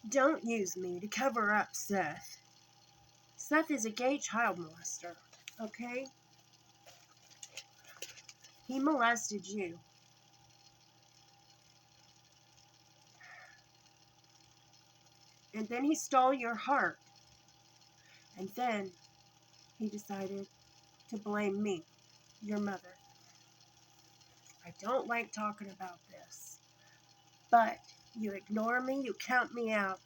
Don't use me to cover up Seth. Seth is a gay child molester, okay? He molested you. And then he stole your heart. And then he decided to blame me, your mother. I don't like talking about this, but you ignore me, you count me out,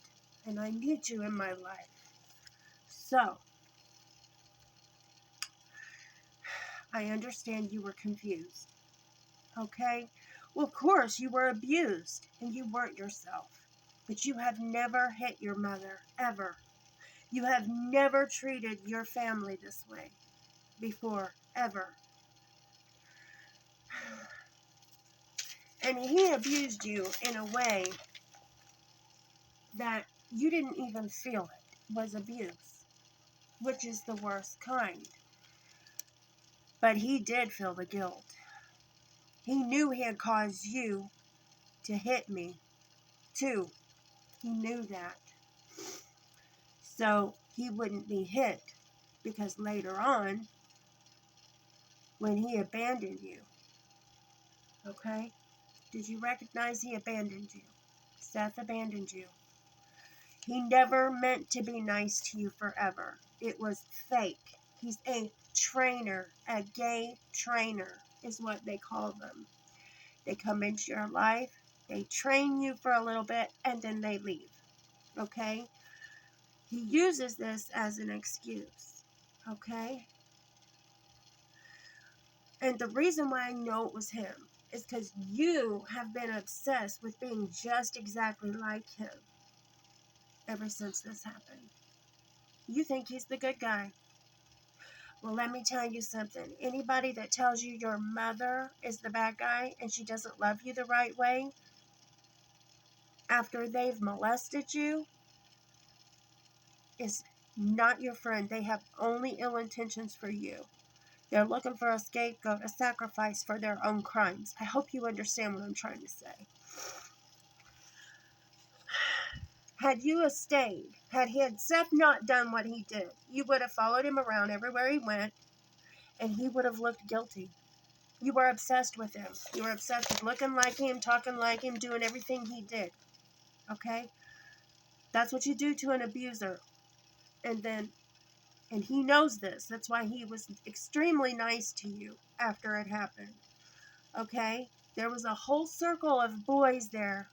and I need you in my life. So, I understand you were confused, okay? Well, of course, you were abused, and you weren't yourself. But you have never hit your mother, ever. You have never treated your family this way before, ever. And he abused you in a way that you didn't even feel it was abuse, which is the worst kind. But he did feel the guilt. He knew he had caused you to hit me, too. He knew that. So he wouldn't be hit, because later on, when he abandoned you, okay? Did you recognize he abandoned you? Seth abandoned you. He never meant to be nice to you forever. It was fake. He's a trainer, a gay trainer is what they call them. They come into your life, they train you for a little bit, and then they leave, okay? He uses this as an excuse, okay? And the reason why I know it was him is because you have been obsessed with being just exactly like him ever since this happened. You think he's the good guy. Well, let me tell you something. Anybody that tells you your mother is the bad guy and she doesn't love you the right way after they've molested you is not your friend. They have only ill intentions for you. They're looking for a scapegoat, a sacrifice for their own crimes. I hope you understand what I'm trying to say. Had you stayed, had Seth not done what he did, you would have followed him around everywhere he went, and he would have looked guilty. You were obsessed with him. You were obsessed with looking like him, talking like him, doing everything he did. Okay? That's what you do to an abuser. And he knows this. That's why he was extremely nice to you after it happened. Okay? There was a whole circle of boys there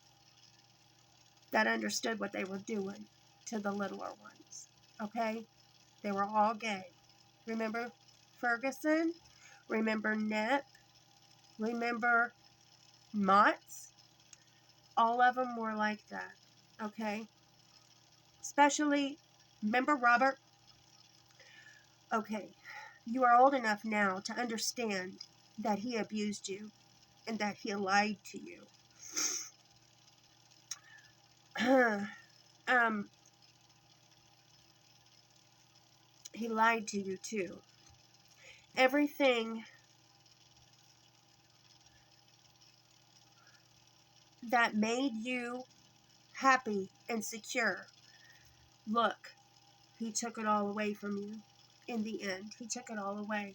that understood what they were doing to the littler ones. Okay? They were all gay. Remember Ferguson? Remember Nep? Remember Motts? All of them were like that. Okay? Especially, remember Robert? Okay. You are old enough now to understand that he abused you and that he lied to you. He lied to you too. Everything that made you happy and secure, look, he took it all away from you in the end. He took it all away.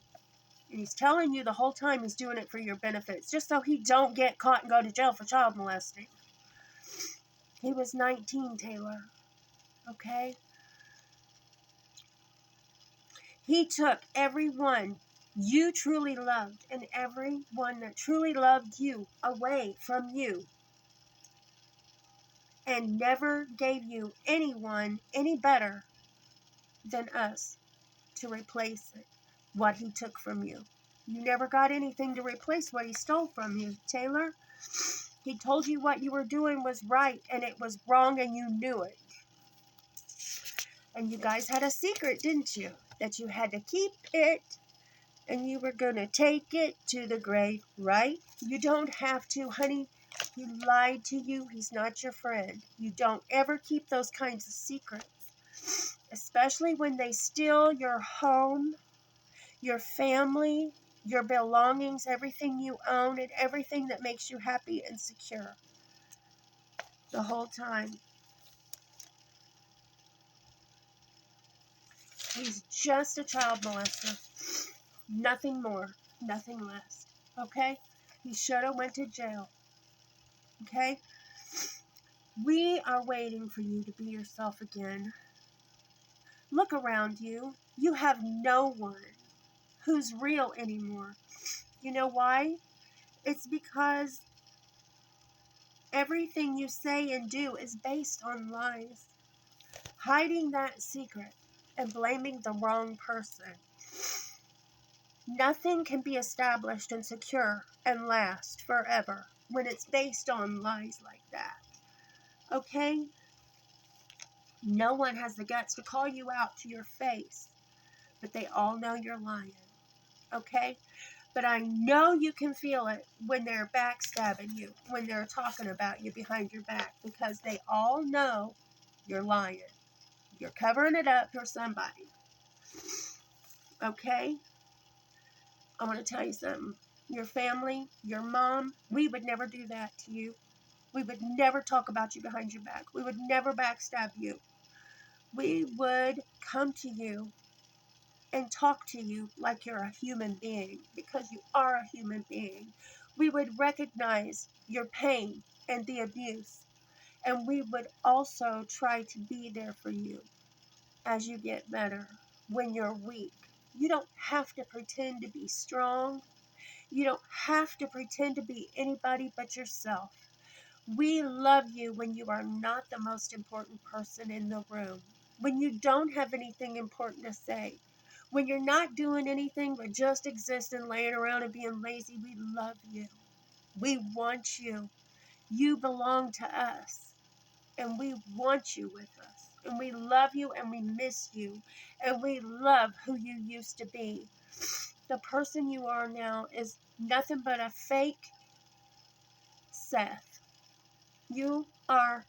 And he's telling you the whole time he's doing it for your benefits, just so he don't get caught and go to jail for child molesting. He was 19, Taylor. Okay? He took everyone you truly loved and everyone that truly loved you away from you and never gave you anyone any better than us to replace it, what he took from you. You never got anything to replace what he stole from you, Taylor. He told you what you were doing was right and it was wrong and you knew it. And you guys had a secret, didn't you? That you had to keep it and you were going to take it to the grave, right? You don't have to, honey. He lied to you. He's not your friend. You don't ever keep those kinds of secrets, especially when they steal your home, your family, your belongings, everything you own, and everything that makes you happy and secure the whole time. He's just a child molester. Nothing more, nothing less. Okay? He should have went to jail. Okay? We are waiting for you to be yourself again. Look around you. You have no one who's real anymore. You know why? It's because everything you say and do is based on lies. Hiding that secret and blaming the wrong person. Nothing can be established and secure and last forever when it's based on lies like that. Okay? No one has the guts to call you out to your face, but they all know you're lying. Okay? But I know you can feel it when they're backstabbing you, when they're talking about you behind your back, because they all know you're lying. You're covering it up for somebody. Okay? I want to tell you something. Your family, your mom, we would never do that to you. We would never talk about you behind your back. We would never backstab you. We would come to you and talk to you like you're a human being, because you are a human being. We would recognize your pain and the abuse, and we would also try to be there for you as you get better when you're weak. You don't have to pretend to be strong. You don't have to pretend to be anybody but yourself. We love you when you are not the most important person in the room, when you don't have anything important to say, when you're not doing anything but just existing, laying around and being lazy. We love you. We want you. You belong to us, and we want you with us. And we love you, and we miss you, and we love who you used to be. The person you are now is nothing but a fake Seth. You are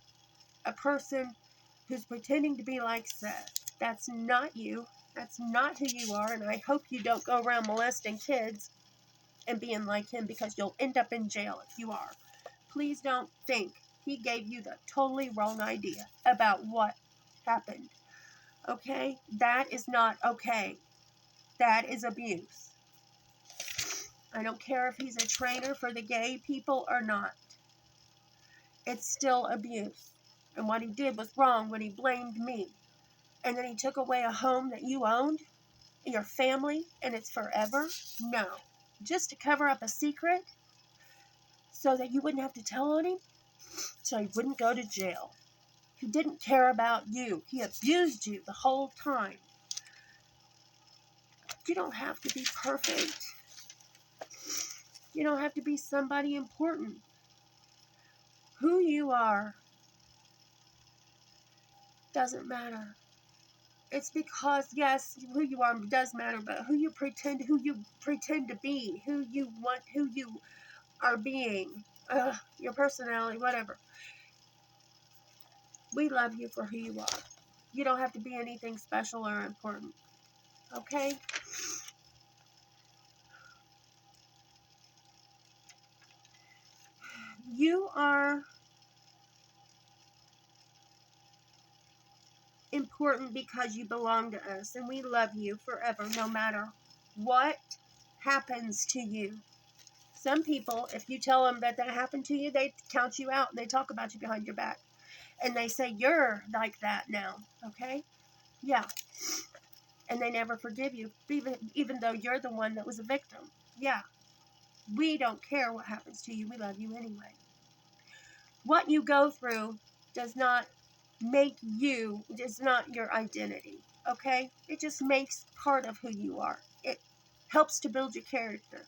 a person who's pretending to be like Seth. That's not you. That's not who you are, and I hope you don't go around molesting kids and being like him, because you'll end up in jail if you are. Please don't think he gave you the totally wrong idea about what happened. Okay? That is not okay. That is abuse. I don't care if he's a trainer for the gay people or not. It's still abuse. And what he did was wrong when he blamed me. And then he took away a home that you owned, your family, and it's forever? No. Just to cover up a secret so that you wouldn't have to tell on him, so he wouldn't go to jail. He didn't care about you. He abused you the whole time. You don't have to be perfect. You don't have to be somebody important. Who you are doesn't matter. It's because, yes, who you are does matter, but who you pretend to be, who you want, who you are being, your personality, whatever. We love you for who you are. You don't have to be anything special or important. Okay? You are important because you belong to us, and we love you forever, no matter what happens to you. Some people, if you tell them that happened to you, they count you out and they talk about you behind your back. And they say, you're like that now, okay? Yeah. And they never forgive you, even though you're the one that was a victim. Yeah. We don't care what happens to you. We love you anyway. What you go through does not make you, it's not your identity, okay? It just makes part of who you are. It helps to build your character,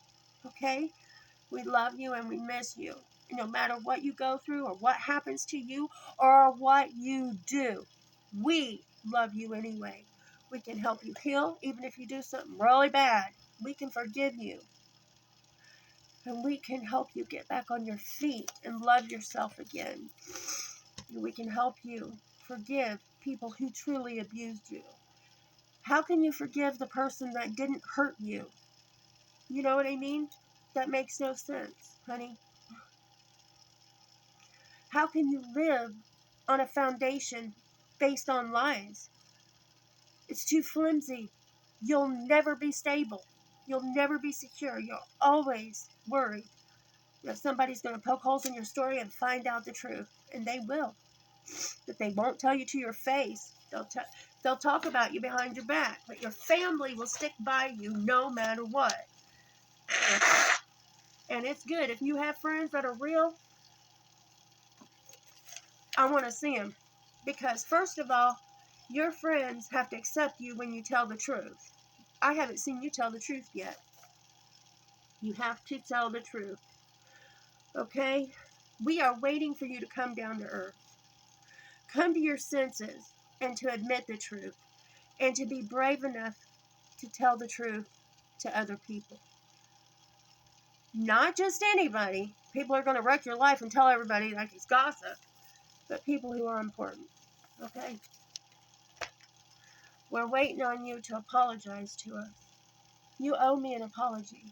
okay? We love you and we miss you. No matter what you go through or what happens to you or what you do, we love you anyway. We can help you heal, even if you do something really bad. We can forgive you. And we can help you get back on your feet and love yourself again. And we can help you forgive people who truly abused you. How can you forgive the person that didn't hurt you? You know what I mean? That makes no sense, honey. How can you live on a foundation based on lies? It's too flimsy. You'll never be stable. You'll never be secure. You'll always worry that somebody's going to poke holes in your story and find out the truth. And they will. But they won't tell you to your face. They'll talk about you behind your back. But your family will stick by you no matter what. And it's good. If you have friends that are real, I want to see them. Because first of all, your friends have to accept you when you tell the truth. I haven't seen you tell the truth yet. You have to tell the truth. Okay? We are waiting for you to come down to earth. Come to your senses and to admit the truth. And to be brave enough to tell the truth to other people. Not just anybody. People are going to wreck your life and tell everybody like it's gossip. But people who are important. Okay? We're waiting on you to apologize to us. You owe me an apology.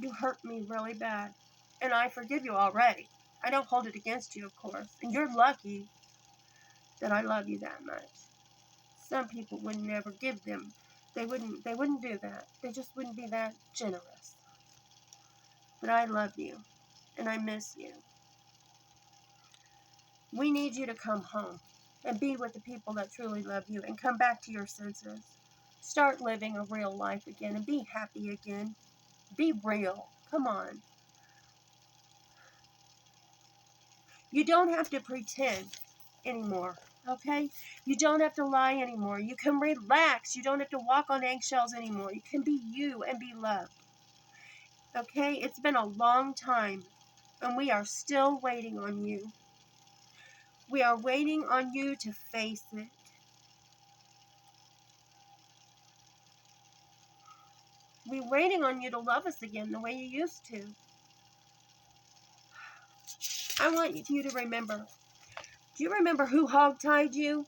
You hurt me really bad. And I forgive you already. I don't hold it against you, of course. And you're lucky that I love you that much. Some people would never give them. They wouldn't do that. They just wouldn't be that generous. But I love you. And I miss you. We need you to come home and be with the people that truly love you and come back to your senses. Start living a real life again and be happy again. Be real. Come on. You don't have to pretend anymore, okay? You don't have to lie anymore. You can relax. You don't have to walk on eggshells anymore. You can be you and be loved, okay? It's been a long time, and we are still waiting on you. We are waiting on you to face it. We're waiting on you to love us again the way you used to. I want you to remember. Do you remember who hogtied you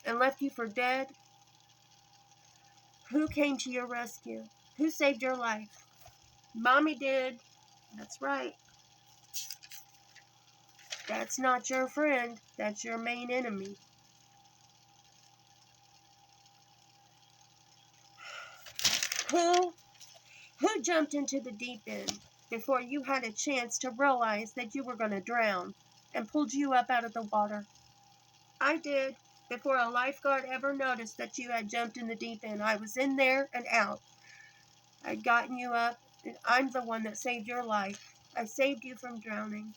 and left you for dead? Who came to your rescue? Who saved your life? Mommy did. That's right. That's not your friend. That's your main enemy. Who jumped into the deep end before you had a chance to realize that you were going to drown and pulled you up out of the water? I did. Before a lifeguard ever noticed that you had jumped in the deep end. I was in there and out. I'd gotten you up, and I'm the one that saved your life. I saved you from drowning.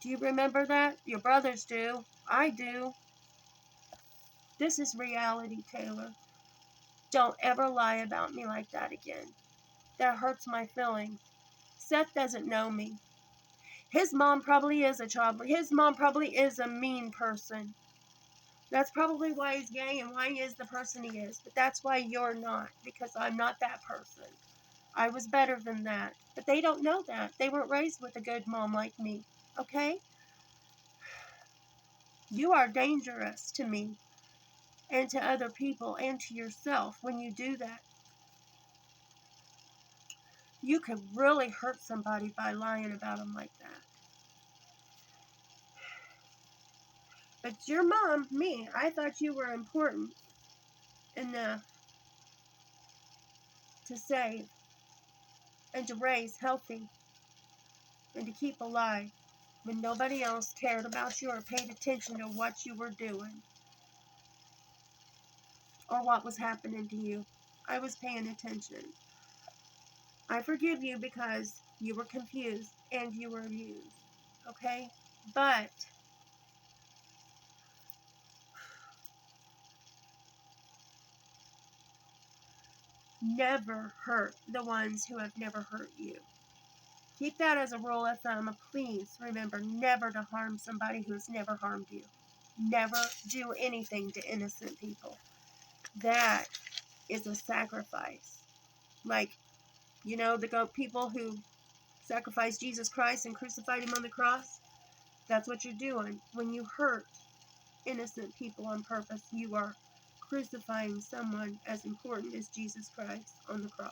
Do you remember that? Your brothers do. I do. This is reality, Taylor. Don't ever lie about me like that again. That hurts my feelings. Seth doesn't know me. His mom probably is a child. His mom probably is a mean person. That's probably why he's gay and why he is the person he is. But that's why you're not, because I'm not that person. I was better than that. But they don't know that. They weren't raised with a good mom like me. Okay? You are dangerous to me and to other people and to yourself when you do that. You could really hurt somebody by lying about them like that. But your mom, me, I thought you were important enough to save and to raise healthy and to keep alive when nobody else cared about you or paid attention to what you were doing or what was happening to you. I was paying attention. I forgive you because you were confused and you were abused. Okay? But never hurt the ones who have never hurt you. Keep that as a rule of thumb. Please remember never to harm somebody who's never harmed you. Never do anything to innocent people. That is a sacrifice. Like, you know, the people who sacrificed Jesus Christ and crucified him on the cross? That's what you're doing. When you hurt innocent people on purpose, you are crucifying someone as important as Jesus Christ on the cross.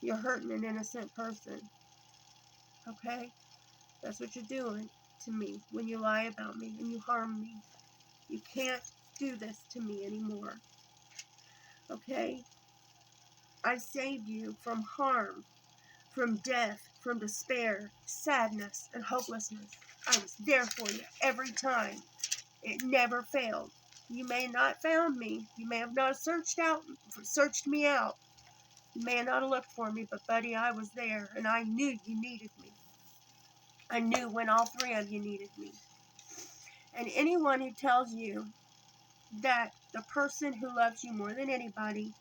You're hurting an innocent person. Okay? That's what you're doing. to me, when you lie about me and you harm me. You can't do this to me anymore. Okay? I saved you from harm, from death, from despair, sadness, and hopelessness. I was there for you every time. It never failed. You may not found me. You may have not searched me out. You may not have looked for me, but buddy, I was there, and I knew you needed me. I knew when all three of you needed me. And anyone who tells you that the person who loves you more than anybody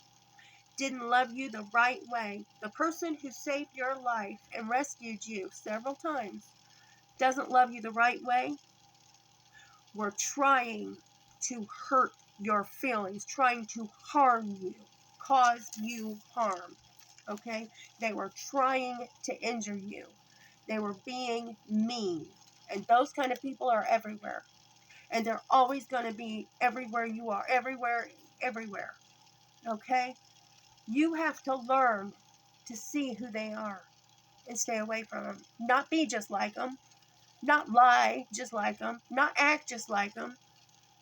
didn't love you the right way, the person who saved your life and rescued you several times doesn't love you the right way, we're trying to hurt your feelings, trying to harm you, cause you harm. Okay? They were trying to injure you. They were being mean. And those kind of people are everywhere. And they're always going to be everywhere you are. Everywhere, everywhere. Okay? You have to learn to see who they are and stay away from them. Not be just like them. Not lie just like them. Not act just like them.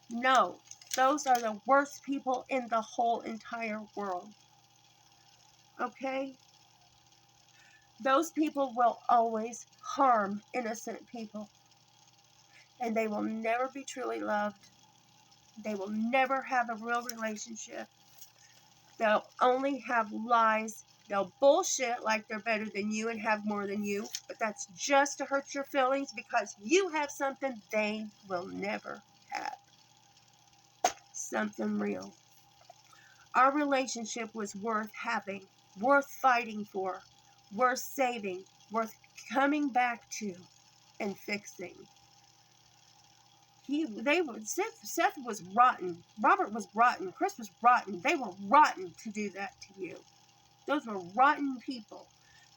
No. Those are the worst people in the whole entire world. Okay? Those people will always harm innocent people. And they will never be truly loved. They will never have a real relationship. They'll only have lies. They'll bullshit like they're better than you and have more than you. But that's just to hurt your feelings because you have something they will never have. Something real. Our relationship was worth having, worth fighting for, worth saving, worth coming back to and fixing. Seth was rotten. Robert was rotten. Chris was rotten. They were rotten to do that to you. Those were rotten people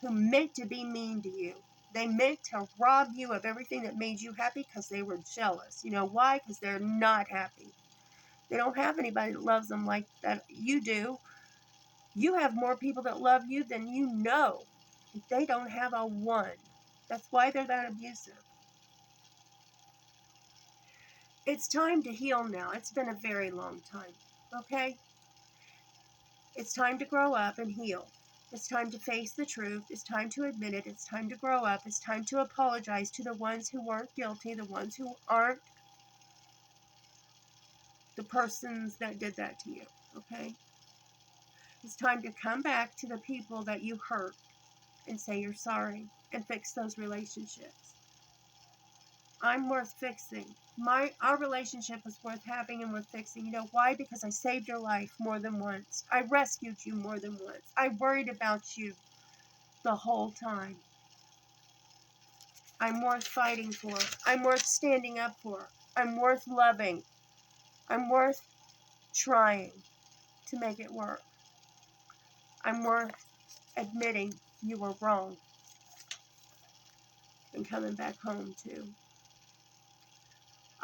who meant to be mean to you. They meant to rob you of everything that made you happy because they were jealous. You know why? Because they're not happy. They don't have anybody that loves them like that you do. You have more people that love you than you know. They don't have a one. That's why they're that abusive. It's time to heal now. It's been a very long time. Okay? It's time to grow up and heal. It's time to face the truth. It's time to admit it. It's time to grow up. It's time to apologize to the ones who weren't guilty, the ones who aren't the persons that did that to you. Okay? It's time to come back to the people that you hurt and say you're sorry and fix those relationships. I'm worth fixing. Our relationship is worth having and worth fixing. You know why? Because I saved your life more than once. I rescued you more than once. I worried about you the whole time. I'm worth fighting for. I'm worth standing up for. I'm worth loving. I'm worth trying to make it work. I'm worth admitting you were wrong and coming back home too.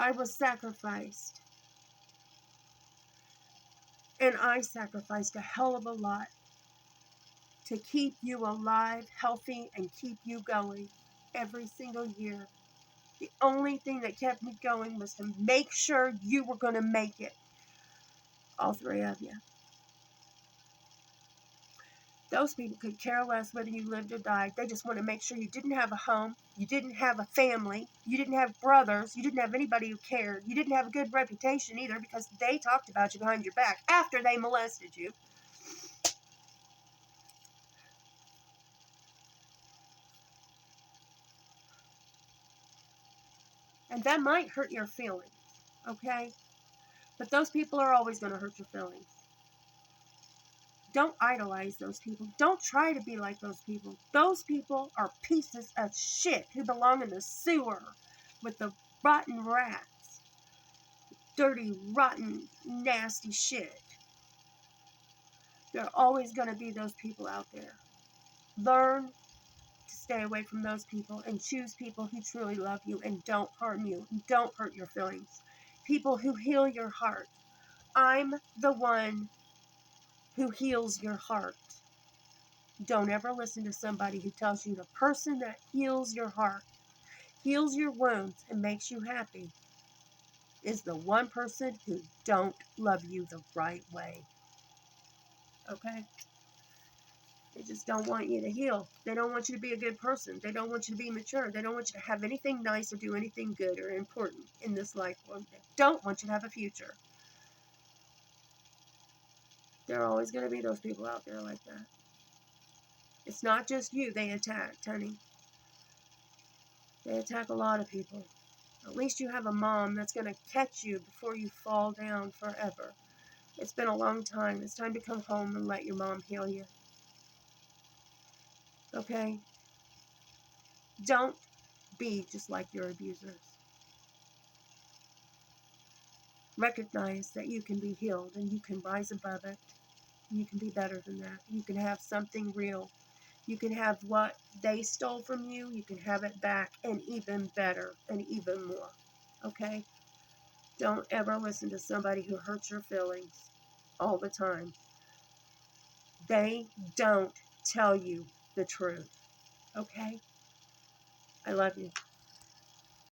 I was sacrificed. And I sacrificed a hell of a lot to keep you alive, healthy, and keep you going every single year. The only thing that kept me going was to make sure you were going to make it. All three of you. Those people could care less whether you lived or died. They just want to make sure you didn't have a home, you didn't have a family, you didn't have brothers, you didn't have anybody who cared. You didn't have a good reputation either because they talked about you behind your back after they molested you. And that might hurt your feelings, okay? But those people are always going to hurt your feelings. Don't idolize those people. Don't try to be like those people. Those people are pieces of shit who belong in the sewer with the rotten rats. Dirty, rotten, nasty shit. There are always going to be those people out there. Learn to stay away from those people and choose people who truly love you and don't harm you, don't hurt your feelings. People who heal your heart. I'm the one who heals your heart. Don't ever listen to somebody who tells you the person that heals your heart heals your wounds, and makes you happy is the one person who don't love you the right way. Okay? They just don't want you to heal. They don't want you to be a good person. They don't want you to be mature. They don't want you to have anything nice or do anything good or important in this life. Or they don't want you to have a future. There are always going to be those people out there like that. It's not just you they attack, honey. They attack a lot of people. At least you have a mom that's going to catch you before you fall down forever. It's been a long time. It's time to come home and let your mom heal you. Okay? Don't be just like your abusers. Recognize that you can be healed and you can rise above it. You can be better than that. You can have something real. You can have what they stole from you. You can have it back and even better and even more. Okay? Don't ever listen to somebody who hurts your feelings all the time. They don't tell you the truth. Okay? I love you.